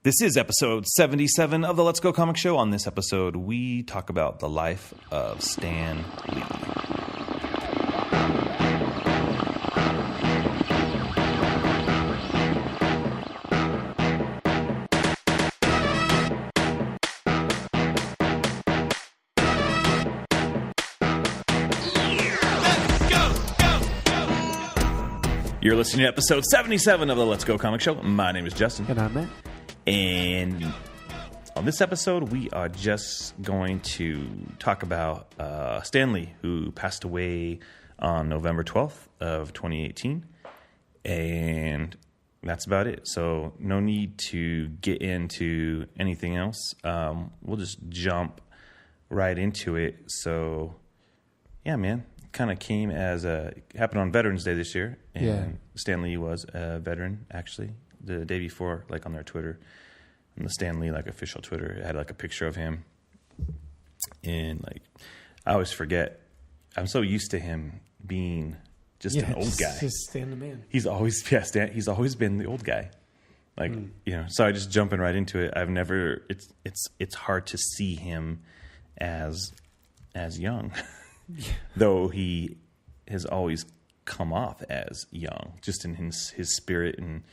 This is episode 77 of the Let's Go Comic Show. On this episode, we talk about the life of Stan Lee. You're listening to episode 77 of the Let's Go Comic Show. My name is Justin. And I'm Matt. And on this episode, we are just going to talk about Stan Lee, who passed away on November 12th of 2018. And that's about it. So no need to get into anything else. We'll just jump right into it. So, yeah, man. Kind of came as happened on Veterans Day this year. And yeah. Stan Lee was a veteran, actually. The day before, like on their Twitter, on the Stan Lee like official Twitter, it had like a picture of him, and like I always forget. I'm so used to him being just an old guy. Just Stan the man. He's always he's always been the old guy, like So I just jumping right into it. I've never. It's hard to see him as young, though he has always come off as young, just in his spirit and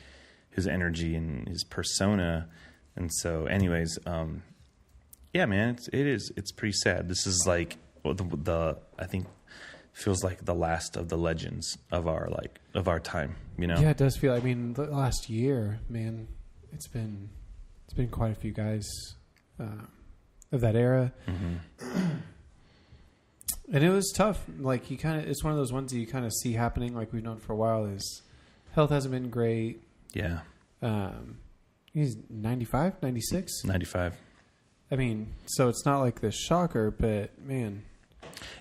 his energy and his persona. And so anyways, yeah, man, it's pretty sad. This is like the I think feels like the last of the legends of our time, you know? Yeah, it does feel, I mean, the last year, man, it's been quite a few guys of that era. Mm-hmm. And it was tough. Like it's one of those ones that you kind of see happening, like we've known for a while, is health hasn't been great. Yeah. He's 95, 96? 95. I mean, so it's not like this shocker, but man.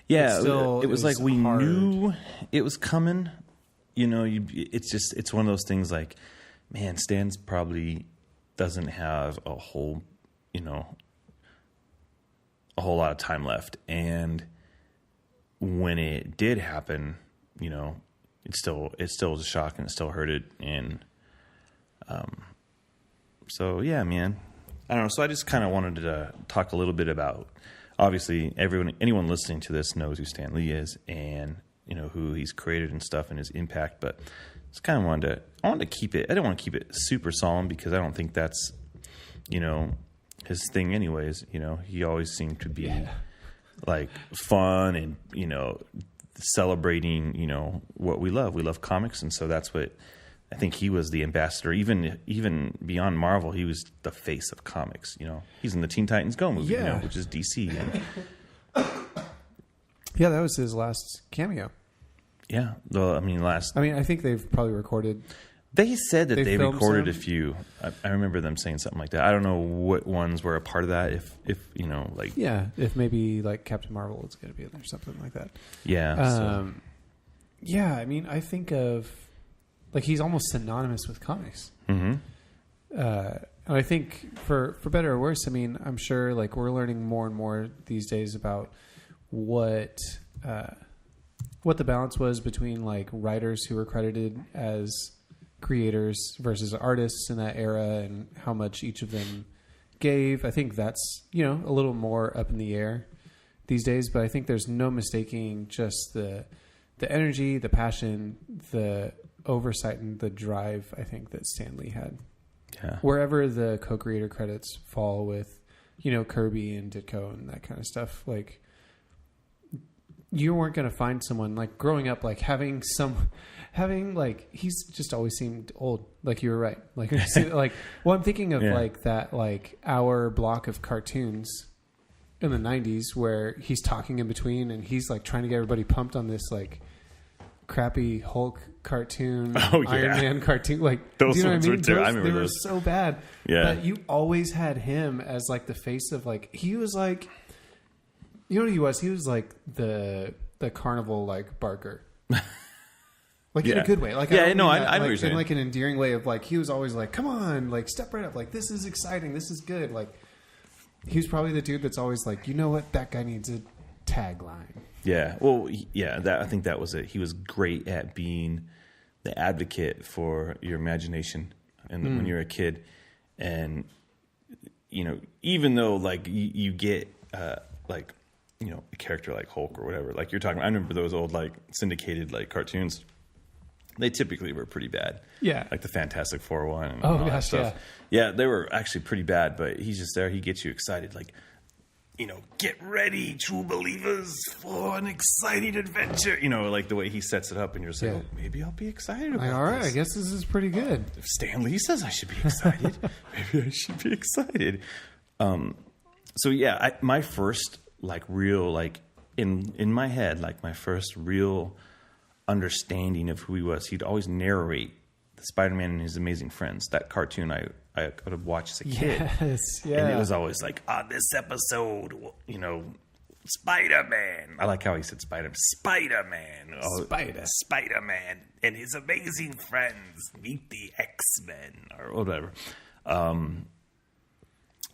Yeah, it was like we knew it was coming. You know, it's one of those things like, man, Stan's probably doesn't have a whole lot of time left. And when it did happen, you know, it still was a shock and it still hurted. And so yeah, man, I don't know. So I just kind of wanted to talk a little bit about, obviously anyone listening to this knows who Stan Lee is and, you know, who he's created and stuff and his impact, but just kind of I wanted to keep it, I didn't want to keep it super solemn because I don't think that's, you know, his thing anyways. You know, he always seemed to be like fun and, you know, celebrating, you know, what we love. We love comics. And so that's what I think he was the ambassador. Even beyond Marvel, he was the face of comics. You know, he's in the Teen Titans Go movie, you know, which is DC. Yeah, that was his last cameo. Yeah, well, I think they've probably recorded. They said that they recorded some. a few. I remember them saying something like that. I don't know what ones were a part of that. If you know, like if maybe like Captain Marvel is going to be in there, something like that. Yeah. Yeah, I mean, I think of like he's almost synonymous with comics. Mm-hmm. And I think for better or worse, I mean, I'm sure like we're learning more and more these days about what the balance was between like writers who were credited as creators versus artists in that era and how much each of them gave. I think that's, you know, a little more up in the air these days, but I think there's no mistaking just the energy, the passion, the oversight and the drive I think that Stan Lee had. Yeah. Wherever the co-creator credits fall with, you know, Kirby and Ditko and that kind of stuff, like you weren't going to find someone like growing up, like having like, he's just always seemed old. Like you were right. Like, I'm thinking of like that, like hour block of cartoons in the 90s where he's talking in between and he's like trying to get everybody pumped on this, like crappy Hulk cartoon, Iron Man cartoon. Like those do you know ones what I mean? were I remember they those. were so bad. Yeah. But you always had him as like the face of like, he was like, you know what he was? He was like the carnival like barker. Like in a good way. Like I know like, what you're saying. In like an endearing way of like he was always like, come on, like step right up, like this is exciting, this is good. Like he was probably the dude that's always like, you know what, that guy needs a tagline. Yeah. Well, yeah, I think that was it. He was great at being the advocate for your imagination and when you're a kid. And, even though like you get like, a character like Hulk or whatever, like you're talking, I remember those old like syndicated like cartoons. They typically were pretty bad. Yeah. Like the Fantastic Four one. And Oh, all that gosh, stuff. Yeah, they were actually pretty bad, but he's just there. He gets you excited. Like, get ready, true believers, for an exciting adventure. Like the way he sets it up, and you're just like, oh, maybe I'll be excited about all right, this. I guess this is pretty good. If Stan Lee says I should be excited, maybe I should be excited. So yeah, my first like real like in my head, like my first real understanding of who he was. He'd always narrate the Spider-Man and His Amazing Friends. That cartoon I could have watched as a kid. Yes, yeah. And it was always like, this episode, Spider-Man. I like how he said Spider-Man. Spider-Man and his amazing friends. Meet the X-Men or whatever.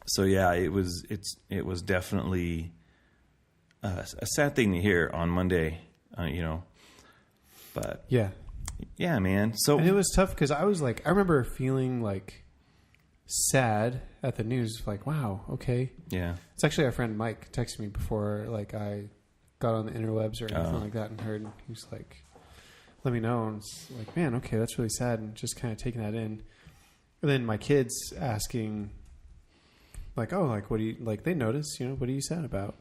So yeah, it was definitely a sad thing to hear on Monday, but yeah, man. So and it was tough because I remember feeling like sad at the news. Like, wow, okay, yeah. It's actually our friend Mike texted me before like I got on the interwebs or anything like that and heard. And he was like, "Let me know." And it's like, man, okay, that's really sad. And just kind of taking that in. And then my kids asking, like, "Oh, like what do you like?" They notice, what are you sad about?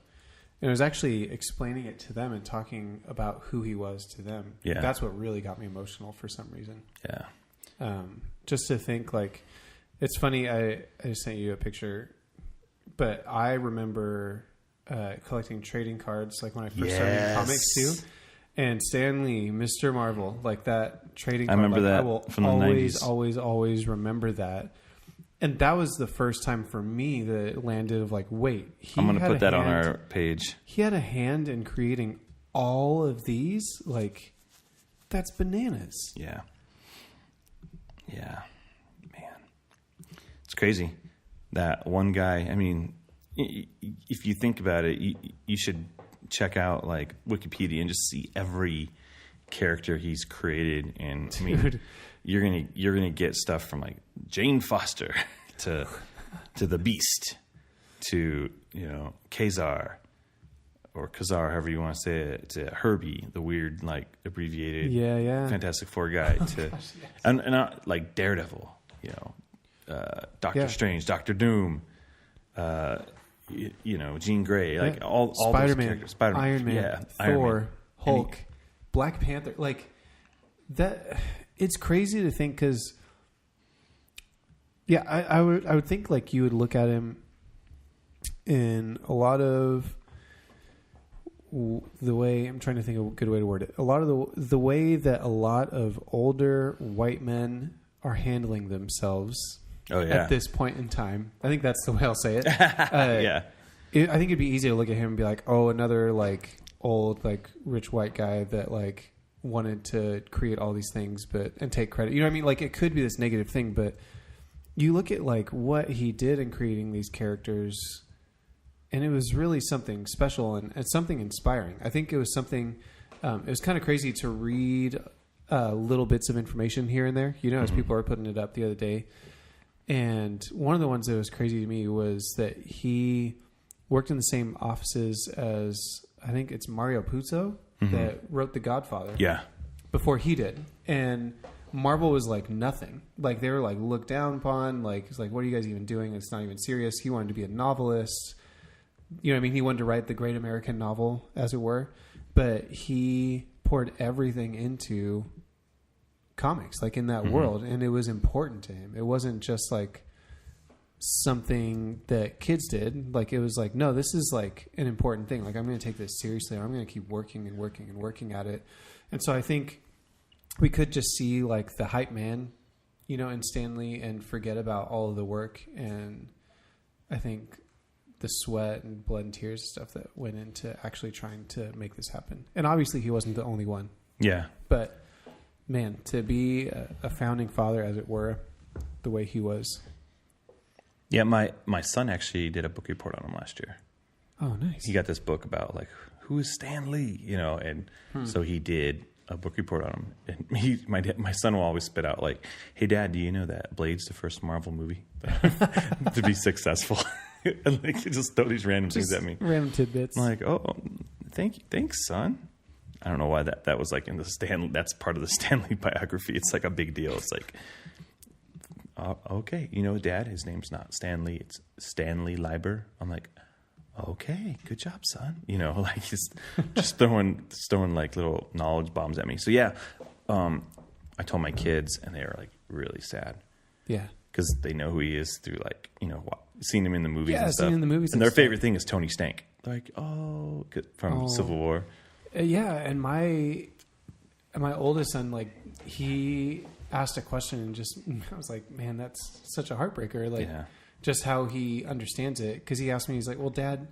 And it was actually explaining it to them and talking about who he was to them. Yeah. That's what really got me emotional for some reason. Yeah. Just to think, like, it's funny, I just sent you a picture, but I remember collecting trading cards, like, when I first started in comics, too. And Stan Lee, Mr. Marvel, like, that trading card. I remember that I will from the always, 90s. always remember that. And that was the first time for me that it landed of like, wait, I'm going to put that on our page. He had a hand in creating all of these. Like, that's bananas. Yeah. Yeah. Man. It's crazy. That one guy, I mean, if you think about it, you should check out like Wikipedia and just see every character he's created. And I mean, you're gonna get stuff from like Jane Foster to the Beast to Kazar or Kazar, however you want to say it, to Herbie, the weird like abbreviated Fantastic Four guy, to gosh, yes. and like Daredevil, Doctor Strange, Doctor Doom, Jean Grey, like all Spider-Man, those characters, Spider-Man, Iron Man, Thor, Iron Man. Hulk, Black Panther, like that. It's crazy to think because, I would think like you would look at him in a lot of the way, I'm trying to think of a good way to word it. A lot of the way that a lot of older white men are handling themselves at this point in time. I think that's the way I'll say it. I think it'd be easy to look at him and be like, oh, another like old like rich white guy that like wanted to create all these things and take credit. You know what I mean? Like, it could be this negative thing, but you look at like what he did in creating these characters, and it was really something special and something inspiring. I think it was something, it was kind of crazy to read little bits of information here and there, as people are putting it up the other day. And one of the ones that was crazy to me was that he worked in the same offices as, I think it's Mario Puzo, that wrote The Godfather. Yeah. Before he did. And Marvel was like nothing. Like, they were like looked down upon. Like, it's like, what are you guys even doing? It's not even serious. He wanted to be a novelist. You know what I mean? He wanted to write the great American novel, as it were. But he poured everything into comics, like in that world. And it was important to him. It wasn't just like something that kids did. Like, it was like, no, this is like an important thing. Like, I'm going to take this seriously. I'm going to keep working and working and working at it. And so I think we could just see like the hype man, in Stan Lee, and forget about all of the work. And I think the sweat and blood and tears and stuff that went into actually trying to make this happen. And obviously he wasn't the only one. Yeah. But man, to be a founding father, as it were, the way he was. Yeah, my son actually did a book report on him last year. Oh, nice. He got this book about like, who is Stan Lee, and so he did a book report on him. And my son will always spit out like, "Hey, Dad, do you know that Blade's the first Marvel movie to be successful?" And like, he just throw these random things at me. Random tidbits. I'm like, "Oh, thanks, son." I don't know why that was like in the that's part of the Stanley biography. It's like a big deal. It's like, okay, you know, Dad, his name's not Stanley, it's Stanley Lieber. I'm like, okay, good job, son. You know, like just throwing like little knowledge bombs at me. So yeah, I told my kids, and they were like really sad. Yeah, because they know who he is through like, you know, seeing him in the movies and stuff. Seeing in the movies, and their favorite thing is Tony Stank. They're like, oh, from Civil War. Yeah, and my oldest son, like, he asked a question and just, I was like, man, that's such a heartbreaker. Like, just how he understands it. Because he asked me, he's like, well, Dad,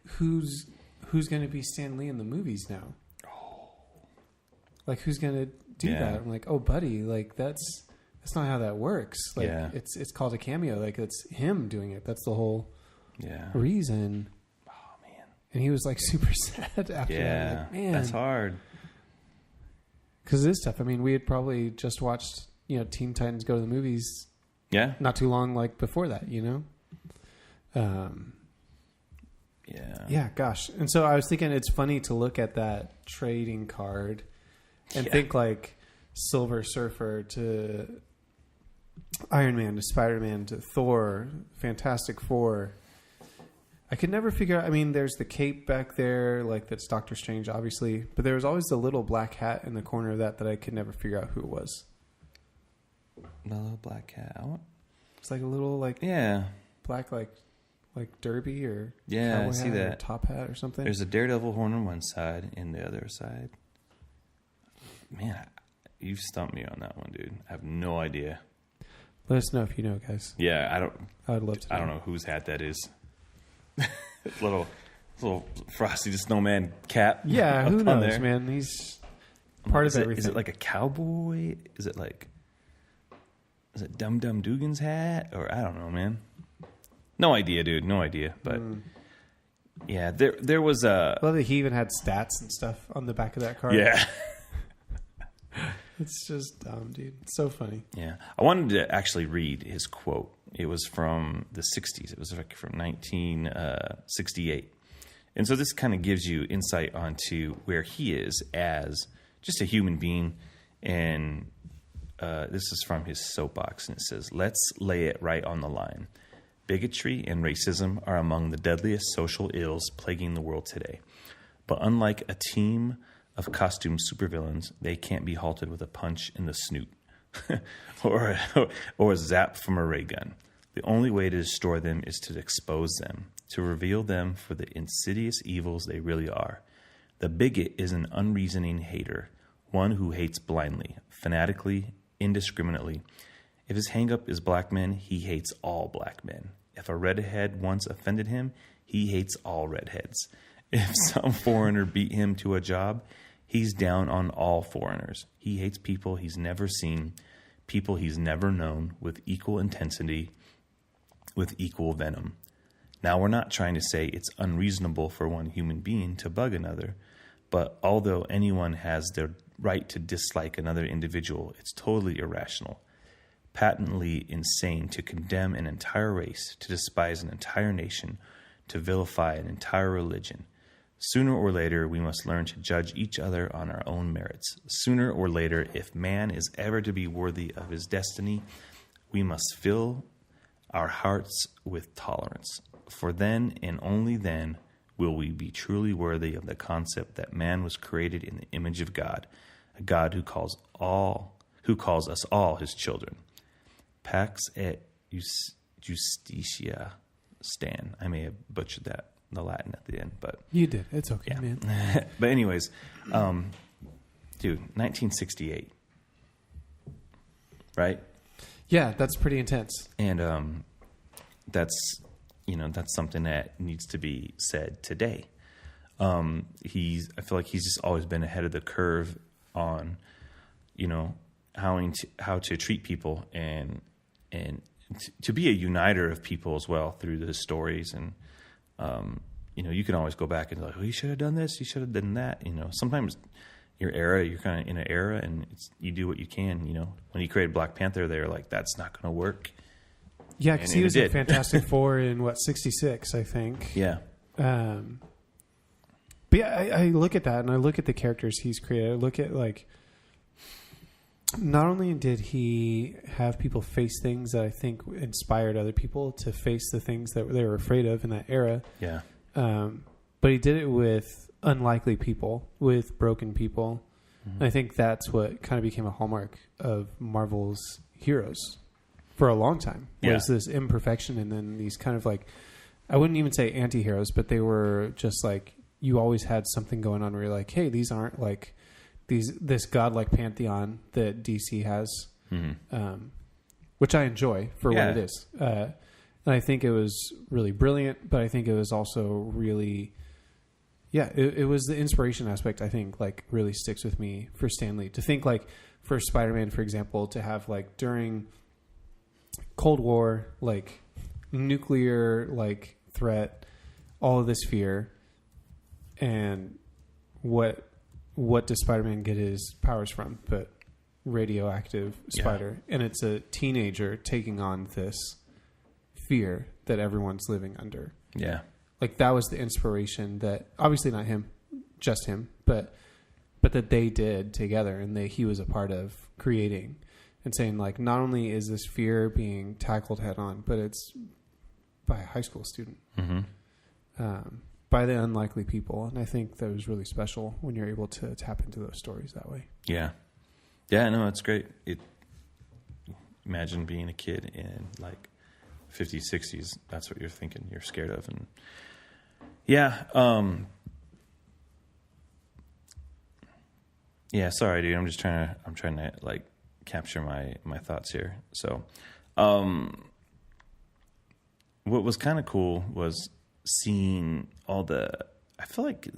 who's going to be Stan Lee in the movies now? Oh. Like, who's going to do that? I'm like, oh, buddy, like, that's not how that works. Like, it's called a cameo. Like, it's him doing it. That's the whole reason. And he was like super sad after that. Like, man, that's hard. Because it is tough. I mean, we had probably just watched, you know, Teen Titans Go to the movies. Yeah. Not too long, like before that, you know. Yeah. Gosh. And so I was thinking, it's funny to look at that trading card and think like Silver Surfer to Iron Man to Spider-Man to Thor, Fantastic Four. I could never figure out, I mean, there's the cape back there, like that's Doctor Strange, obviously, but there was always the little black hat in the corner of that I could never figure out who it was. The little black hat. It's like a little, like, black, like derby or cowboy I see hat that. Or top hat or something. There's a Daredevil horn on one side and the other side. Man, you've stumped me on that one, dude. I have no idea. Let us know if you know, guys. Yeah, I would love to know. I don't know whose hat that is. little Frosty the Snowman cap. Yeah, who knows, man? He's part of everything. Is it like a cowboy? Is it Dum Dum Dugan's hat? Or I don't know, man. No idea, dude. No idea. But yeah, there was a. I love that he even had stats and stuff on the back of that card. Yeah. It's just dumb, dude. It's so funny. Yeah. I wanted to actually read his quote. It was from the 60s. It was like from 1968. And so this kind of gives you insight onto where he is as just a human being. And this is from his soapbox. And it says, "Let's lay it right on the line. Bigotry and racism are among the deadliest social ills plaguing the world today. But unlike a team of costumed supervillains, they can't be halted with a punch in the snoot or a zap from a ray gun. The only way to destroy them is to expose them, to reveal them for the insidious evils they really are. The bigot is an unreasoning hater, one who hates blindly, fanatically, indiscriminately. If his hang-up is black men, he hates all black men. If a redhead once offended him, he hates all redheads. If some foreigner beat him to a job, he's down on all foreigners. He hates people he's never seen, people he's never known, with equal intensity, with equal venom. Now, we're not trying to say it's unreasonable for one human being to bug another, but although anyone has the right to dislike another individual, it's totally irrational, patently insane to condemn an entire race, to despise an entire nation, to vilify an entire religion. Sooner or later, we must learn to judge each other on our own merits. Sooner or later, if man is ever to be worthy of his destiny, we must fill our hearts with tolerance. For then, and only then, will we be truly worthy of the concept that man was created in the image of God, a God who calls us all his children. Pax et Justitia Stan. I may have butchered that. The Latin at the end, but you did. It's okay, man. But anyways, dude, 1968, right? Yeah, that's pretty intense. And that's something that needs to be said today. I feel like he's just always been ahead of the curve on, how to treat people and to be a uniter of people as well through the stories. And you can always go back and be like, oh, he should have done this, he should have done that. Sometimes, your era. You're kind of in an era, and you do what you can. You know, when he created Black Panther, they were like, "That's not going to work." Yeah, because he was in Fantastic Four in '66, I think. Yeah. But yeah, I look at that and I look at the characters he's created. I look at like, not only did he have people face things that I think inspired other people to face the things that they were afraid of in that era. Yeah. But he did it with unlikely people, with broken people. Mm-hmm. And I think that's what kind of became a hallmark of Marvel's heroes for a long time. Was this imperfection, and then these kind of like, I wouldn't even say anti-heroes, but they were just like, you always had something going on where you're like, hey, these aren't like this godlike pantheon that DC has, which I enjoy for what it is. And I think it was really brilliant, but I think it was also really, it was the inspiration aspect, I think, like really sticks with me for Stan Lee. To think like for Spider-Man, for example, to have like during Cold War, like nuclear like threat, all of this fear, and what does Spider-Man get his powers from? But radioactive spider, and it's a teenager taking on this fear that everyone's living under. Yeah, like that was the inspiration that obviously not him, just him, but that they did together, and he was a part of creating. And saying, like, not only is this fear being tackled head on, but it's by a high school student, by the unlikely people. And I think that was really special when you're able to tap into those stories that way. Yeah. Yeah, no, it's great. Imagine being a kid in, like, 50s, 60s. That's what you're thinking. You're scared of. And sorry, dude. I'm trying to, like, capture my thoughts here. So what was kind of cool was seeing all I feel like,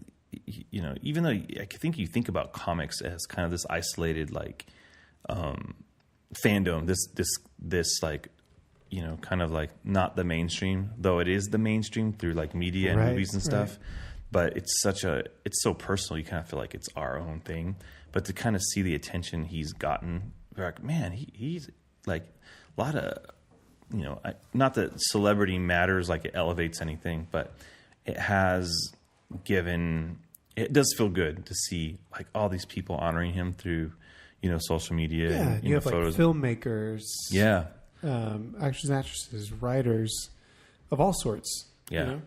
you know, even though I think you think about comics as kind of this isolated like fandom, this like, you know, kind of like not the mainstream, though it is the mainstream through like media and movies and stuff. But it's so personal. You kind of feel like it's our own thing. But to kind of see the attention he's gotten, like, man, he's like a lot of, you know, not that celebrity matters, like it elevates anything, but it has given, it does feel good to see like all these people honoring him through, you know, social media. Yeah, and, you have photos. Like filmmakers. Yeah. Actors and actresses, writers of all sorts. Yeah. You know?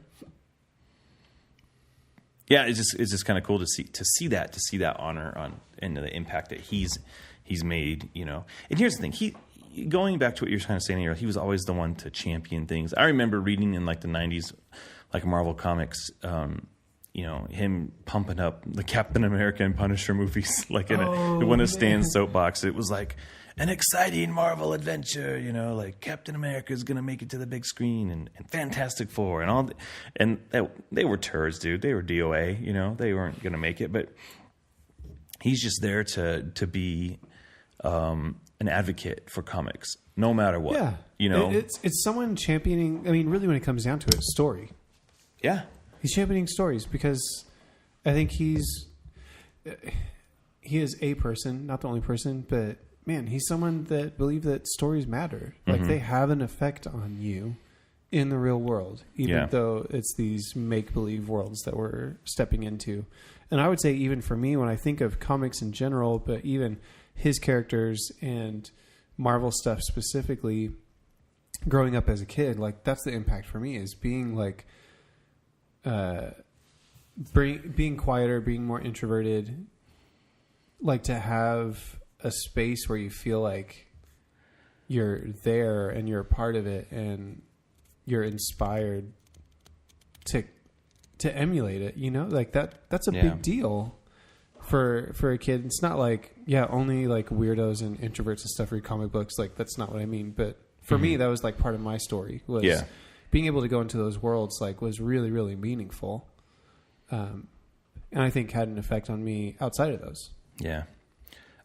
Yeah, it's just kind of cool to see that honor on and the impact that he's made, you know. And here's the thing, going back to what you're kind of saying here, he was always the one to champion things. I remember reading in like the 90s, like Marvel Comics, you know, him pumping up the Captain America and Punisher movies, like in one of Stan's soapbox. It was like an exciting Marvel adventure, you know, like Captain America is going to make it to the big screen, and Fantastic Four and all. And they were turds, dude. They were DOA, you know. They weren't going to make it, but he's just there to be an advocate for comics, no matter what. Yeah, you know, it's someone championing. I mean, really, when it comes down to it, story. Yeah, he's championing stories because I think he is a person, not the only person, but man, he's someone that believes that stories matter. Like they have an effect on you in the real world, even though it's these make-believe worlds that we're stepping into. And I would say even for me, when I think of comics in general, but even his characters and Marvel stuff specifically, growing up as a kid, like that's the impact for me, is being like, being quieter, being more introverted, like to have a space where you feel like you're there and you're a part of it and you're inspired to emulate it, you know, like that's a big deal for a kid. It's not like, only like weirdos and introverts and stuff read comic books. Like that's not what I mean. But for me, that was like part of my story was being able to go into those worlds, like was really, really meaningful. And I think had an effect on me outside of those. Yeah.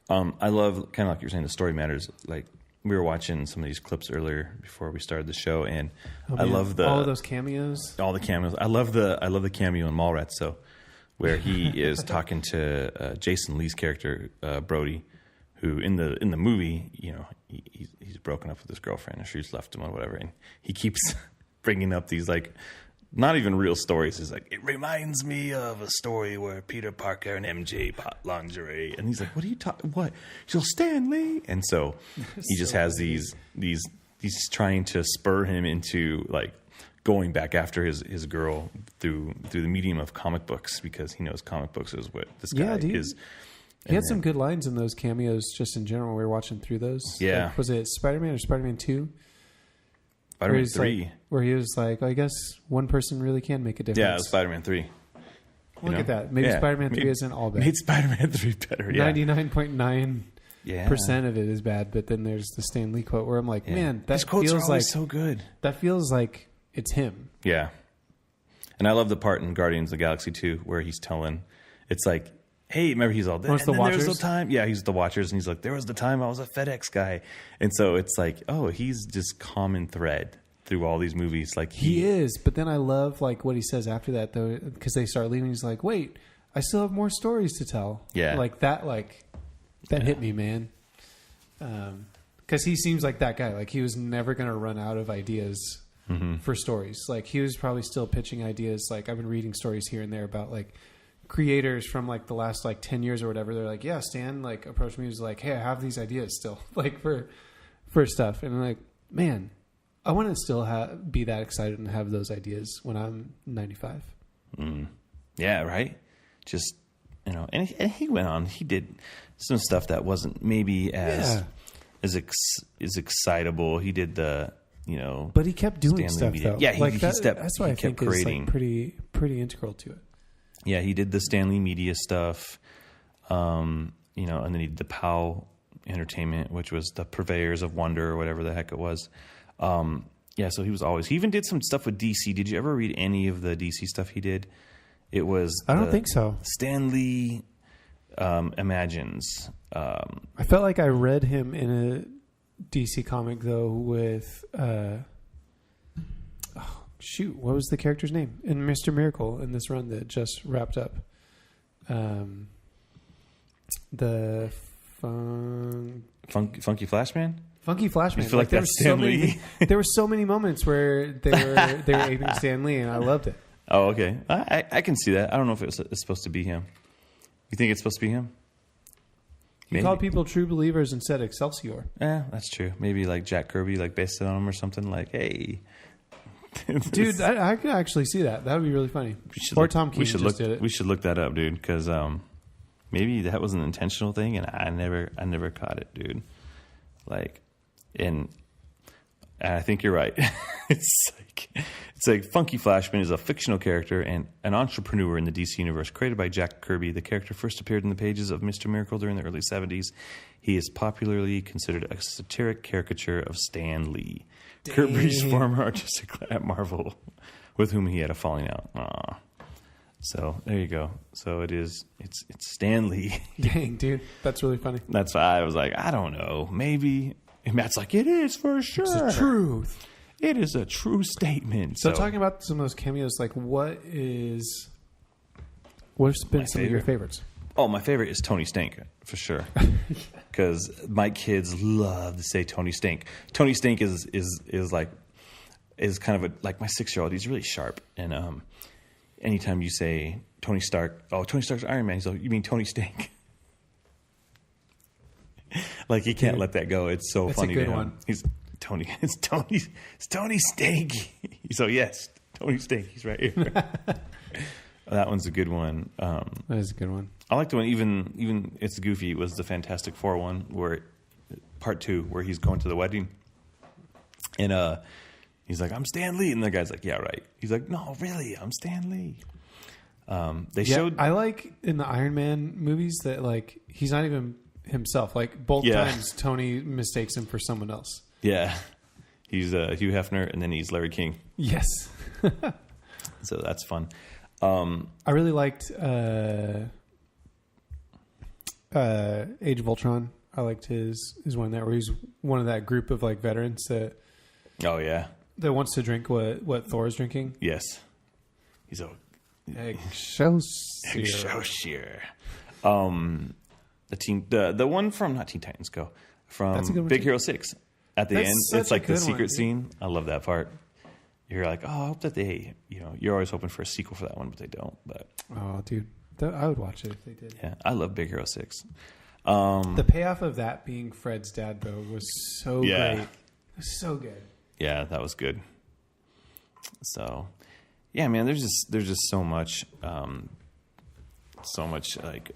I love, kind of like you're saying, the story matters. Like we were watching some of these clips earlier before we started the show, and I love all of those cameos. All the cameos. I love the cameo in Mallrats. So where he is talking to Jason Lee's character, Brody, who in the movie, he's broken up with his girlfriend, or she's left him or whatever, and he keeps bringing up these like not even real stories. It's like, it reminds me of a story where Peter Parker and MJ bought lingerie, and he's like, "What are you talking? What? She'll Stan Lee?" And so he just has these. He's trying to spur him into like going back after his girl through the medium of comic books, because he knows comic books is what this guy is. He had some good lines in those cameos just in general. We were watching through those. Yeah. Like, was it Spider-Man or Spider-Man 2? Spider-Man 3. Like, where he was like, I guess one person really can make a difference. Yeah, it was Spider-Man 3. Look at that. Maybe Spider-Man 3 isn't all bad. Made Spider-Man 3 better, yeah. 99.9% of it is bad, but then there's the Stan Lee quote where I'm like, man, that his quotes feels are always so good. That feels like it's him. Yeah. And I love the part in Guardians of the Galaxy 2 where he's telling, it's like, hey, remember he's all there. The Watchers? There's the time. Yeah, he's the Watchers. And he's like, there was the time I was a FedEx guy. And so it's like, oh, he's just common thread through all these movies. Like he is. But then I love like what he says after that, though, because they start leaving. He's like, wait, I still have more stories to tell. Yeah. That hit me, man. Because he seems like that guy. Like he was never going to run out of ideas for stories. Like he was probably still pitching ideas. Like I've been reading stories here and there about like creators from like the last like 10 years or whatever. They're like, yeah, Stan like approached me. He was like, hey, I have these ideas still like for stuff. And I'm like, man, I want to still be that excited and have those ideas when I'm 95. Yeah, right. Just, and he went on. He did some stuff that wasn't maybe as excitable. He did the, but he kept doing stuff though. Yeah, that's why I think it's like pretty integral to it. Yeah, he did the Stanley Media stuff, and then he did the POW Entertainment, which was the Purveyors of Wonder or whatever the heck it was. So he even did some stuff with DC. Did you ever read any of the DC stuff he did? It was I don't think so. Stanley Imagines. I felt like I read him in a DC comic though with what was the character's name in Mr. Miracle in this run that just wrapped up? The Funky Flashman? Funky Flashman. I feel like that's Stan Lee. There were so many moments where they were aping Stan Lee, and I loved it. Oh, okay. I can see that. I don't know if it's supposed to be him. You think it's supposed to be him? He called people true believers and said Excelsior. Yeah, that's true. Maybe like Jack Kirby, like based it on him or something. Like, hey, dude, I could actually see that. That would be really funny. Or Tom King just did it. We should look that up, dude, because maybe that was an intentional thing, and I never caught it, dude. Like, and I think you're right. It's like Funky Flashman is a fictional character and an entrepreneur in the DC universe created by Jack Kirby. The character first appeared in the pages of Mr. Miracle during the early 70s. He is popularly considered a satiric caricature of Stan Lee, Dang. Kirby's former artistic at Marvel, with whom he had a falling out. Aww. So there you go. So it's Stan Lee. Dang, dude, that's really funny. That's why I was like, I don't know, maybe. And Matt's like, it is for sure. It's the truth. It is a true statement. So talking about some of those cameos, like what's been some of your favorites? Oh, my favorite is Tony Stank, for sure. Because my kids love to say Tony Stank. Tony Stank is kind of like my 6-year-old. He's really sharp. And anytime you say Tony Stark, oh, Tony Stark's Iron Man, he's like, you mean Tony Stank? Like he can't let that go. It's so funny to him. One. He's Tony. It's Tony Stank. So yes, Tony Stank. He's right here. That one's a good one. That is a good one. I like the one. Even it's goofy. It was the Fantastic Four one where part 2 where he's going to the wedding, and he's like, "I'm Stan Lee," and the guy's like, "Yeah, right." He's like, "No, really, I'm Stan Lee." I like in the Iron Man movies that like he's not even himself. Like both times, Tony mistakes him for someone else. Yeah, he's Hugh Hefner, and then he's Larry King. Yes. So that's fun. I really liked Age of Ultron. I liked his one there where he's one of that group of like veterans that. Oh yeah. That wants to drink what Thor is drinking. Yes. He's Excelsior. The one from not Teen Titans Go, from Big Hero 6. At the end, it's like the secret scene. I love that part. You're like, oh, I hope that they, you're always hoping for a sequel for that one, but they don't. But oh, dude, I would watch it if they did. Yeah, I love Big Hero 6. The payoff of that being Fred's dad, though, was so great. It was so good. Yeah, that was good. So, yeah, man, there's just so much like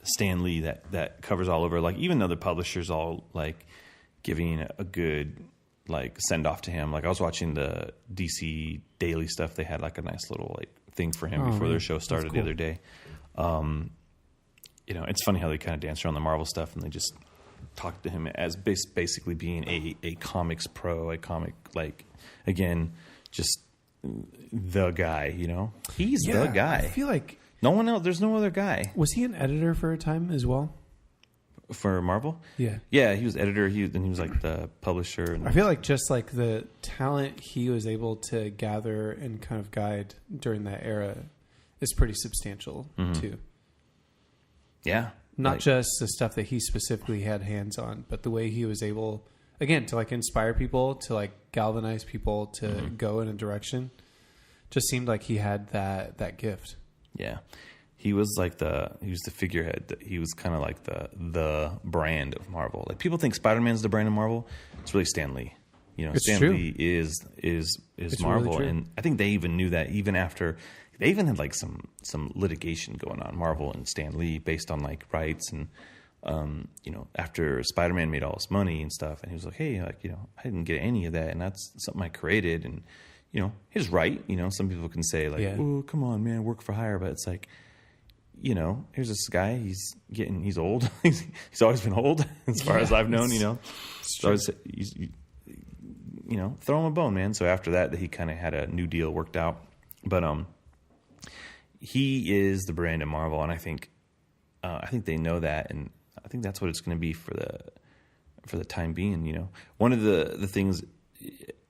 Stan Lee that covers all over. Like even other publishers all like giving a good like send off to him. Like I was watching the DC Daily stuff. They had like a nice little like thing for him before their show started the other day. It's funny how they kind of dance around the Marvel stuff and they just talk to him as basically being a comics pro, a comic, like, again, just the guy, He's the guy. I feel like no one else, there's no other guy. Was he an editor for a time as well? For Marvel? Yeah. Yeah, he was editor, he was like the publisher. I feel like just like the talent he was able to gather and kind of guide during that era is pretty substantial, too. Yeah. Not just the stuff that he specifically had hands on, but the way he was able, again, to like inspire people, to like galvanize people to go in a direction. Just seemed like he had that gift. Yeah. He was the figurehead. He was kind of like the brand of Marvel. Like people think Spider-Man's the brand of Marvel. It's really Stan Lee. Stan Lee is Marvel. Really, and I think they even knew that even after they even had like some litigation going on, Marvel and Stan Lee, based on like rights and after Spider-Man made all his money and stuff, and he was like, hey, like, I didn't get any of that, and that's something I created, and he's right. Some people can say like, oh, come on, man, work for hire, but it's like, here's this guy, he's old. he's always been old as far as I've known, So throw him a bone, man. So after that, he kind of had a new deal worked out, but he is the brand of Marvel, and I think they know that, and I think that's what it's going to be for the time being. One of the things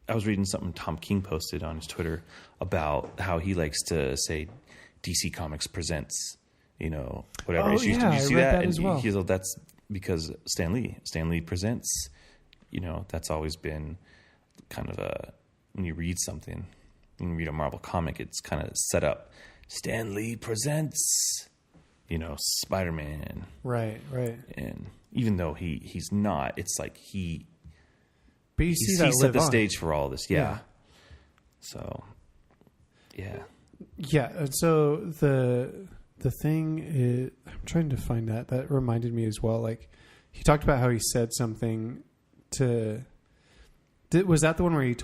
I was reading something Tom King posted on his Twitter about how he likes to say DC Comics presents, whatever. Oh, Did you see that? And as well. he's like, that's because Stan Lee presents. That's always been kind of when you read something, when you read a Marvel comic, it's kind of set up. Stan Lee presents, Spider-Man. Right. And even though he's not, it's like but you see that he set the stage for all this. Yeah. So, yeah. Yeah. And so the thing is, I'm trying to find that reminded me as well. Like he talked about how he said something was that the one where he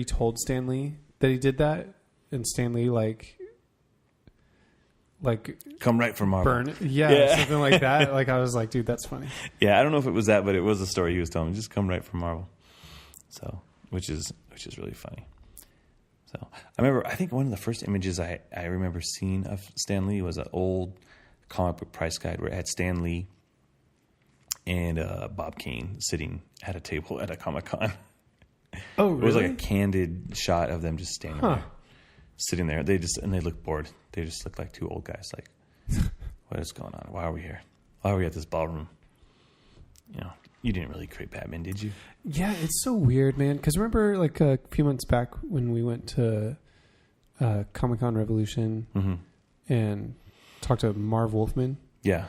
told Stan Lee that he did that, and Stan Lee like come right from Marvel. Burn it. Yeah, something like that. Like I was like, dude, that's funny. Yeah, I don't know if it was that, but it was a story he was telling me. Just come right from Marvel. So, which is really funny. So I think one of the first images I remember seeing of Stan Lee was an old comic book price guide where it had Stan Lee and Bob Kane sitting at a table at a Comic-Con. Oh, really? It was like a candid shot of them just standing there, sitting there. They looked bored. They just looked like two old guys. Like, what is going on? Why are we here? Why are we at this ballroom? You didn't really create Batman, did you? Yeah, it's so weird, man. Because remember, like a few months back when we went to Comic-Con Revolution and talked to Marv Wolfman? Yeah.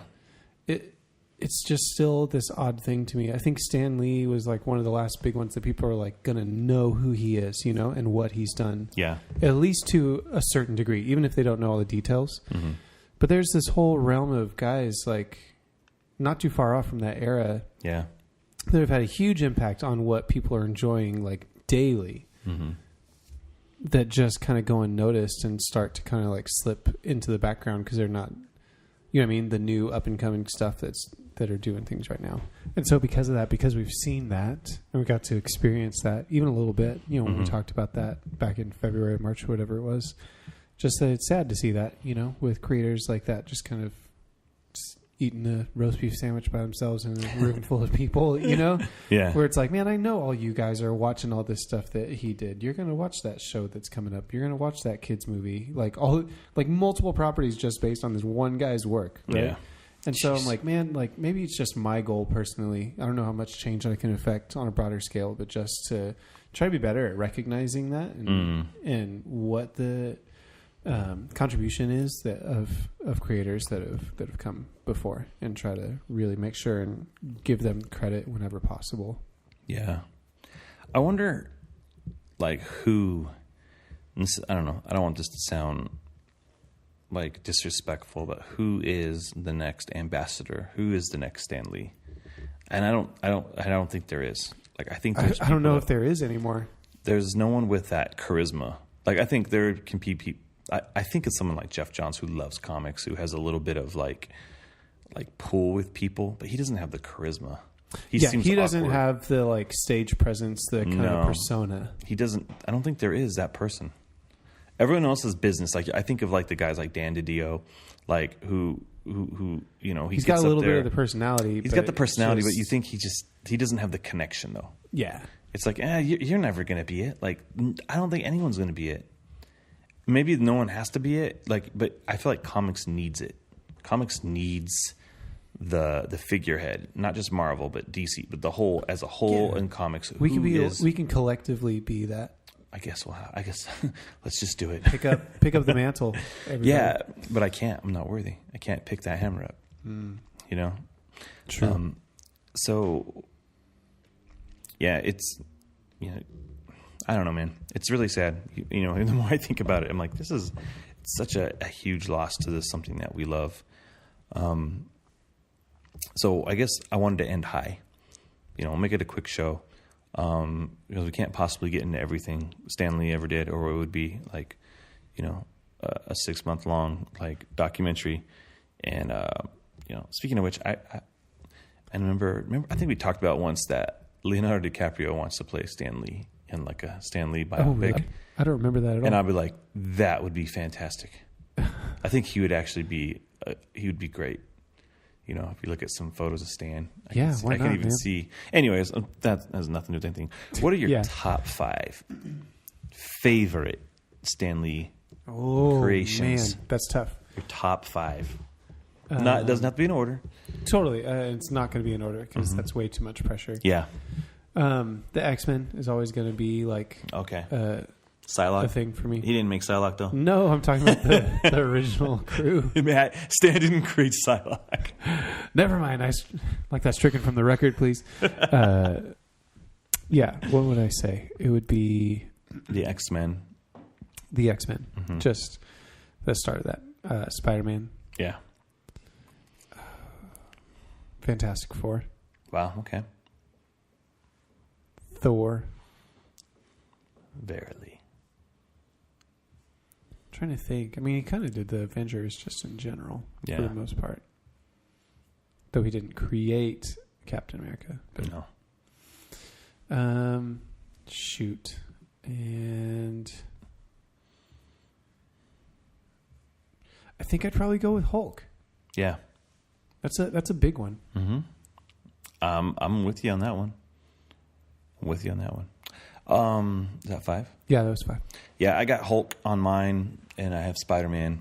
It's just still this odd thing to me. I think Stan Lee was like one of the last big ones that people are like going to know who he is, and what he's done. Yeah. At least to a certain degree, even if they don't know all the details. Mm-hmm. But there's this whole realm of guys like not too far off from that era. Yeah. That have had a huge impact on what people are enjoying like daily. Mm-hmm. That just kind of go unnoticed and start to kind of like slip into the background because they're not, the new up and coming stuff that are doing things right now. And so because of that, because we've seen that and we got to experience that even a little bit, when we talked about that back in February, March, whatever it was, just that it's sad to see that, with creators like that just kind of eating a roast beef sandwich by themselves in a room full of people, you know? Yeah. Where it's like, man, I know all you guys are watching all this stuff that he did. You're going to watch that show that's coming up. You're going to watch that kids movie. Like multiple properties just based on this one guy's work, right? Yeah. And so I'm like, man, like maybe it's just my goal personally. I don't know how much change I can affect on a broader scale, but just to try to be better at recognizing that and what the contribution is of creators that have come before, and try to really make sure and give them credit whenever possible. Yeah, I wonder, like who. I don't know. I don't want this to sound like disrespectful, but who is the next ambassador? Who is the next Stan Lee? And I don't think there is. Like I think I don't know if there is anymore. There's no one with that charisma. Like I think there can be people. I think it's someone like Jeff Johns who loves comics, who has a little bit of like pull with people, but he doesn't have the charisma. He doesn't have the like stage presence, the kind of persona. He doesn't. I don't think there is that person. Everyone else's business. Like I think of like the guys like Dan DiDio, like who you know he's got a little bit of the personality. He's got the personality, but you think he doesn't have the connection though. Yeah, it's like you're never going to be it. Like I don't think anyone's going to be it. Maybe no one has to be it. Like, but I feel like comics needs it. Comics needs the figurehead, not just Marvel, but DC, but the whole as a whole in comics. We can collectively be that. I guess let's just do it. Pick up the mantle. Everybody. Yeah, but I can't. I'm not worthy. I can't pick that hammer up. You know. True. So. Yeah, it's I don't know, man. It's really sad. You know, the more I think about it, I'm like, this is such a huge loss to something that we love. So I guess I wanted to end high. You know, I'll make it a quick show. Because we can't possibly get into everything Stan Lee ever did, or it would be like, you know, a 6-month long like documentary. And you know, speaking of which, I remember I think we talked about once that Leonardo DiCaprio wants to play Stan Lee in like a Stan Lee biopic. I don't remember that at all. And I'd be like, that would be fantastic. I think he would actually be great. You know, if you look at some photos of Stan, I can even see. Anyways, that has nothing to do with anything. What are your top 5 favorite Stan Lee creations? Man, that's tough. Your top 5. It doesn't have to be in order. Totally, it's not going to be in order because that's way too much pressure. Yeah. The X-Men is always going to be like Psylocke, a thing for me. He didn't make Psylocke though. No, I'm talking about the original crew. Stan didn't create Psylocke. Never mind. I like that stricken from the record, please. Yeah. What would I say? It would be the X-Men. The X-Men. Mm-hmm. Just the start of that. Spider-Man. Yeah. Fantastic Four. Wow. Okay. Thor. Verily. Trying to think. I mean, he kind of did the Avengers just in general for the most part. Though he didn't create Captain America. But no. Shoot. And I think I'd probably go with Hulk. Yeah. That's a big one. Mm-hmm. I'm with you on that one. Is that 5? Yeah, that was 5. Yeah, I got Hulk on mine, and I have Spider-Man.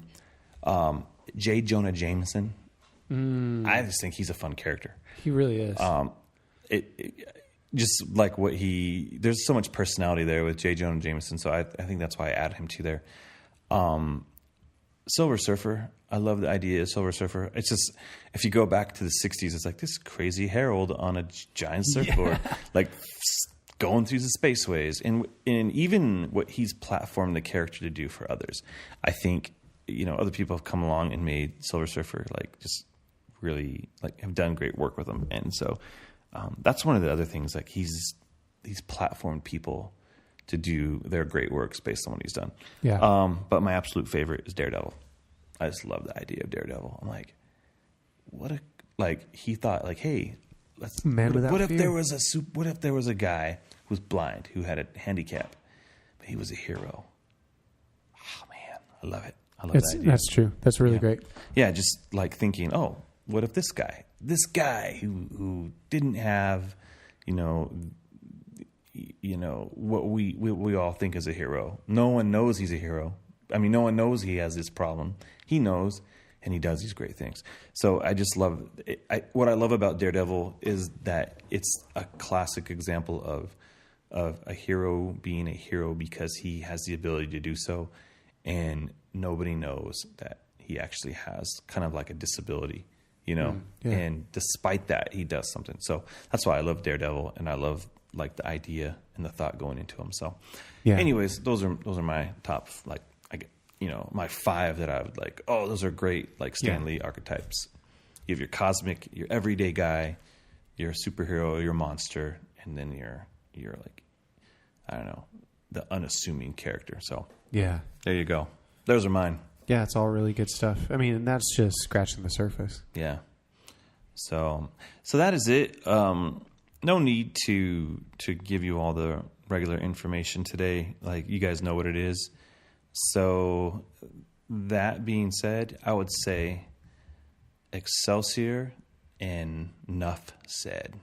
J. Jonah Jameson. I just think he's a fun character. He really is. Just like there's so much personality there with J. Jonah Jameson, so I think that's why I added him to there. Silver Surfer. I love the idea of Silver Surfer. It's just, if you go back to the 60s, it's like this crazy Harold on a giant surfboard, like going through the spaceways, and even what he's platformed the character to do for others. I think, you know, other people have come along and made Silver Surfer like just really like have done great work with him, and so that's one of the other things. Like he's platformed people to do their great works based on what he's done. Yeah. But my absolute favorite is Daredevil. I just love the idea of Daredevil. I'm like, he thought like, hey, what if there was a guy who was blind, who had a handicap, but he was a hero? Oh man, I love it. I love that idea. That's true. That's really great. Yeah, just like thinking, oh, what if this guy who didn't have, you know, what we all think is a hero. No one knows he's a hero. I mean, no one knows he has this problem. He knows, and he does these great things. So I just love it. What I love about Daredevil is that it's a classic example of a hero being a hero because he has the ability to do so, and nobody knows that he actually has kind of like a disability, you know. And despite that, he does something. So that's why I love Daredevil, and I love like the idea and the thought going into him. So, anyways, those are my top, like, my 5 that I would like. Oh, those are great, like Stan Lee archetypes. You have your cosmic, your everyday guy, your superhero, your monster, and then your like, I don't know, the unassuming character. So there you go. Those are mine. Yeah, it's all really good stuff. I mean, and that's just scratching the surface. Yeah. So that is it. No need to give you all the regular information today. Like, you guys know what it is. So that being said, I would say excelsior and enough said.